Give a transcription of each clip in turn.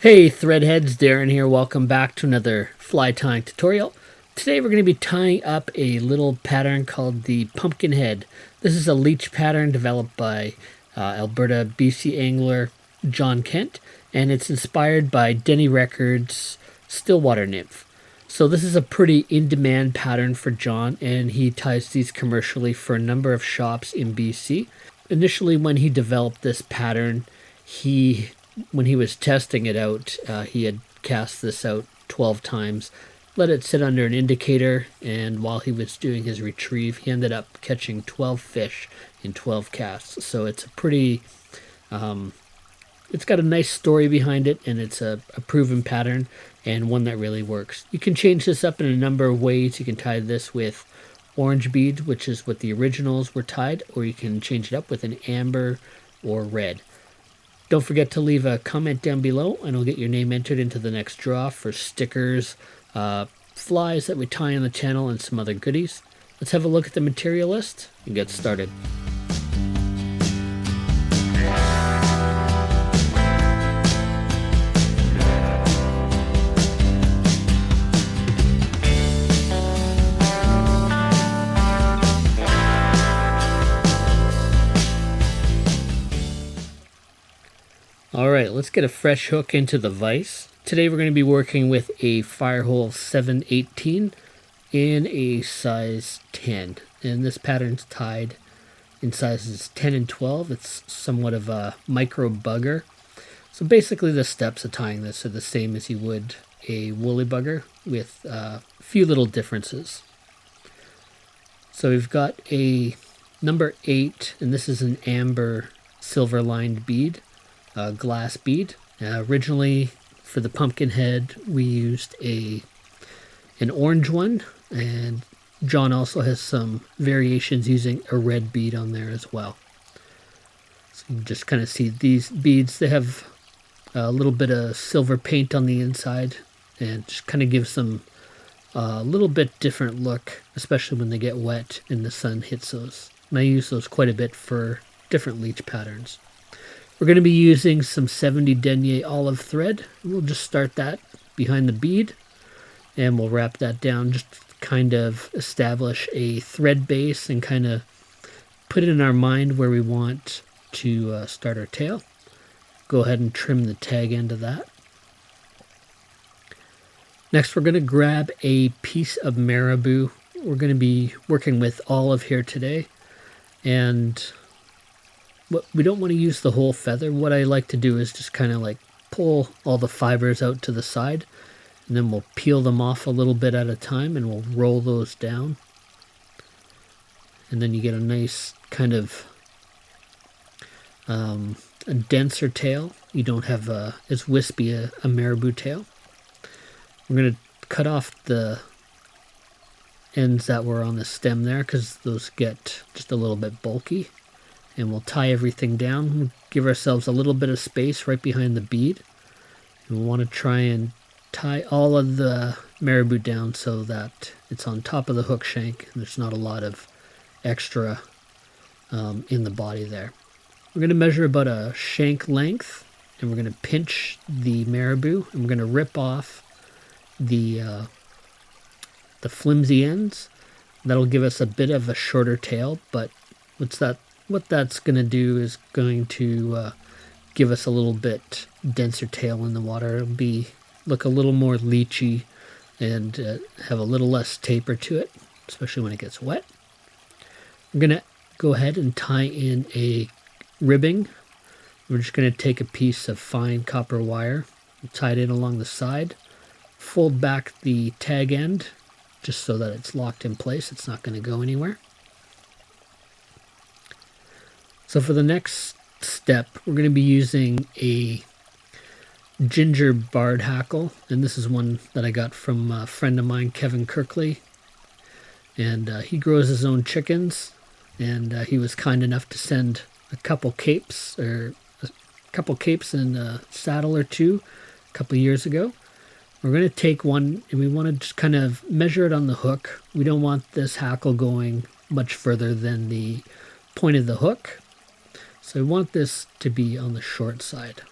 Hey threadheads, Darren here. Welcome back to another fly tying tutorial. Today we're going to be tying up a little pattern called the pumpkin head. This is a Leech pattern developed by Alberta, BC angler John Kent, and it's inspired by Denny Rickards Stillwater Nymph. So this is a pretty in-demand pattern for John, and he ties these commercially for a number of shops in BC. Initially, when he developed this pattern, when he was testing it out, he had cast this out 12 times, let it sit under an indicator, and while he was doing his retrieve, he ended up catching 12 fish in 12 casts. So it's a pretty, it's got a nice story behind it, and it's a proven pattern and one that really works. You can change this up in a number of ways. You can tie this with orange beads, which is what the originals were tied, or you can change it up with an amber or red. Don't forget to leave a comment down below and I'll get your name entered into the next draw for stickers, flies that we tie on the channel, and some other goodies. Let's have a look at the material list and get started. Alright, let's get a fresh hook into the vise. Today we're going to be working with a Firehole 718 in a size 10. And this pattern's tied in sizes 10 and 12. It's somewhat of a micro bugger. So basically the steps of tying this are the same as you would a woolly bugger, with a few little differences. So we've got a number 8, and this is an amber silver lined bead. Glass bead. Originally for the pumpkin head we used an orange one, and John also has some variations using a red bead on there as well. So you can just kind of see these beads, they have a little bit of silver paint on the inside and just kind of gives them a little bit different look, especially when they get wet and the sun hits those. And I use those quite a bit for different Leech patterns. We're going to be using some 70 denier olive thread. We'll just start that behind the bead and we'll wrap that down, just kind of establish a thread base and kind of put it in our mind where we want to start our tail. Go ahead and trim the tag end of that. Next, we're going to grab a piece of marabou. We're going to be working with olive here today, and we don't want to use the whole feather. What I like to do is just kind of like pull all the fibers out to the side, and then we'll peel them off a little bit at a time and we'll roll those down. And then you get a nice kind of a denser tail. You don't have as wispy a marabou tail. We're going to cut off the ends that were on the stem there because those get just a little bit bulky. And we'll tie everything down. We'll give ourselves a little bit of space right behind the bead. And we want to try and tie all of the marabou down so that it's on top of the hook shank and there's not a lot of extra in the body there. We're going to measure about a shank length, and we're going to pinch the marabou, and we're going to rip off the flimsy ends. That'll give us a bit of a shorter tail, but what that's going to do is going to give us a little bit denser tail in the water. It'll look a little more leechy and have a little less taper to it, especially when it gets wet. I'm going to go ahead and tie in a ribbing. We're just going to take a piece of fine copper wire, tie it in along the side, fold back the tag end just so that it's locked in place. It's not going to go anywhere. So for the next step, we're going to be using a ginger barred hackle, and this is one that I got from a friend of mine, Kevin Kirkley, and he grows his own chickens, and he was kind enough to send a couple capes and a saddle or two a couple years ago. We're going to take one, and we want to just kind of measure it on the hook. We don't want this hackle going much further than the point of the hook. So we want this to be on the short side.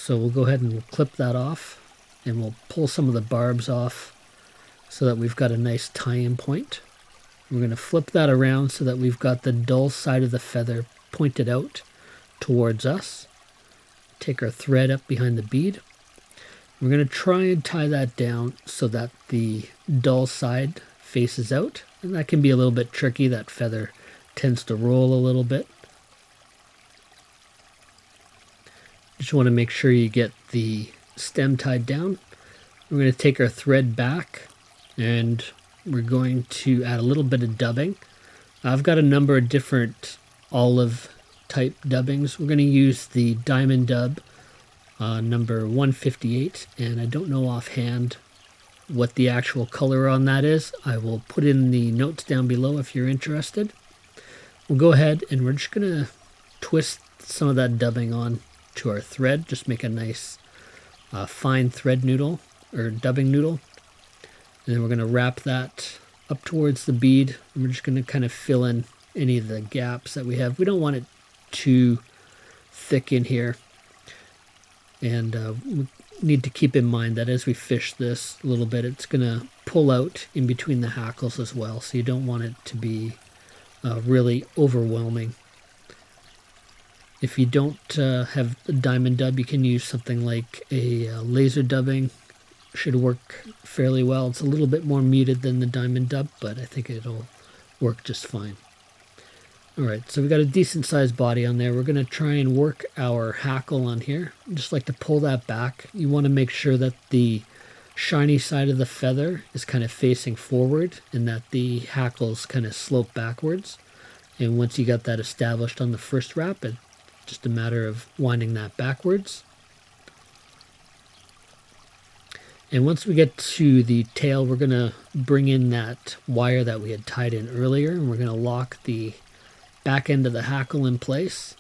So we'll go ahead and we'll clip that off, and we'll pull some of the barbs off so that we've got a nice tie-in point. We're going to flip that around so that we've got the dull side of the feather pointed out towards us. Take our thread up behind the bead. We're going to try and tie that down so that the dull side faces out, and that can be a little bit tricky. That feather tends to roll a little bit. Just want to make sure you get the stem tied down. We're going to take our thread back, and we're going to add a little bit of dubbing. I've got a number of different olive type dubbings. We're going to use the diamond dub number 158, and I don't know offhand what the actual color on that is. I will put in the notes down below if you're interested. We'll go ahead and we're just going to twist some of that dubbing on to our thread. Just make a nice fine thread noodle or dubbing noodle. And then we're going to wrap that up towards the bead. And we're just going to kind of fill in any of the gaps that we have. We don't want it too thick in here. And we need to keep in mind that as we fish this a little bit, it's going to pull out in between the hackles as well. So you don't want it to be really overwhelming. If you don't have a diamond dub, you can use something like a laser dubbing. Should work fairly well. It's a little bit more muted than the diamond dub, but I think it'll work just fine. Alright, so we've got a decent sized body on there. We're going to try and work our hackle on here. Just like to pull that back. You want to make sure that the shiny side of the feather is kind of facing forward and that the hackles kind of slope backwards. And once you got that established on the first wrap, it's just a matter of winding that backwards. And once we get to the tail, we're going to bring in that wire that we had tied in earlier, and we're going to lock the back end of the hackle in place.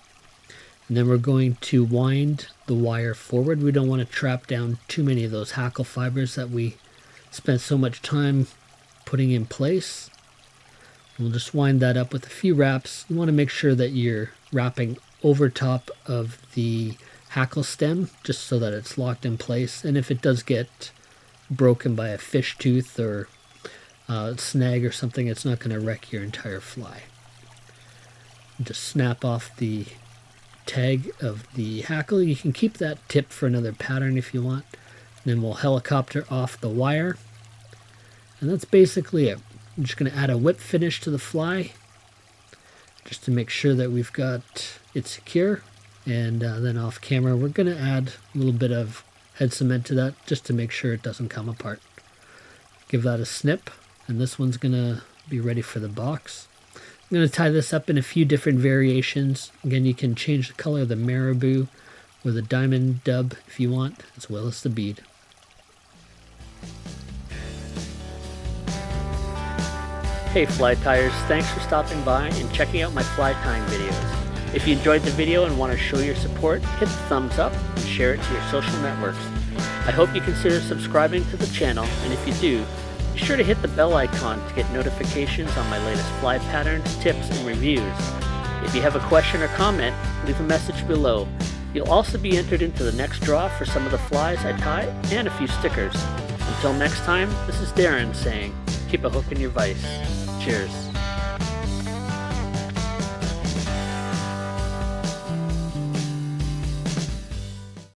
And then we're going to wind the wire forward. We don't want to trap down too many of those hackle fibers that we spent so much time putting in place. We'll just wind that up with a few wraps. You want to make sure that you're wrapping over top of the hackle stem just so that it's locked in place. And if it does get broken by a fish tooth or snag or something, it's not going to wreck your entire fly. Just snap off the tag of the hackle. You can keep that tip for another pattern if you want. Then we'll helicopter off the wire. And that's basically it. I'm just going to add a whip finish to the fly just to make sure that we've got it secure. And then off camera, we're going to add a little bit of head cement to that just to make sure it doesn't come apart. Give that a snip, and this one's going to be ready for the box. I'm going to tie this up in a few different variations. Again, you can change the color of the marabou or the diamond dub if you want, as well as the bead. Hey fly tiers, thanks for stopping by and checking out my fly tying videos. If you enjoyed the video and want to show your support, hit the thumbs up and share it to your social networks. I hope you consider subscribing to the channel, and if you do, be sure to hit the bell icon to get notifications on my latest fly patterns, tips, and reviews. If you have a question or comment, leave a message below. You'll also be entered into the next draw for some of the flies I tie and a few stickers. Until next time, this is Darren saying, keep a hook in your vise. Cheers.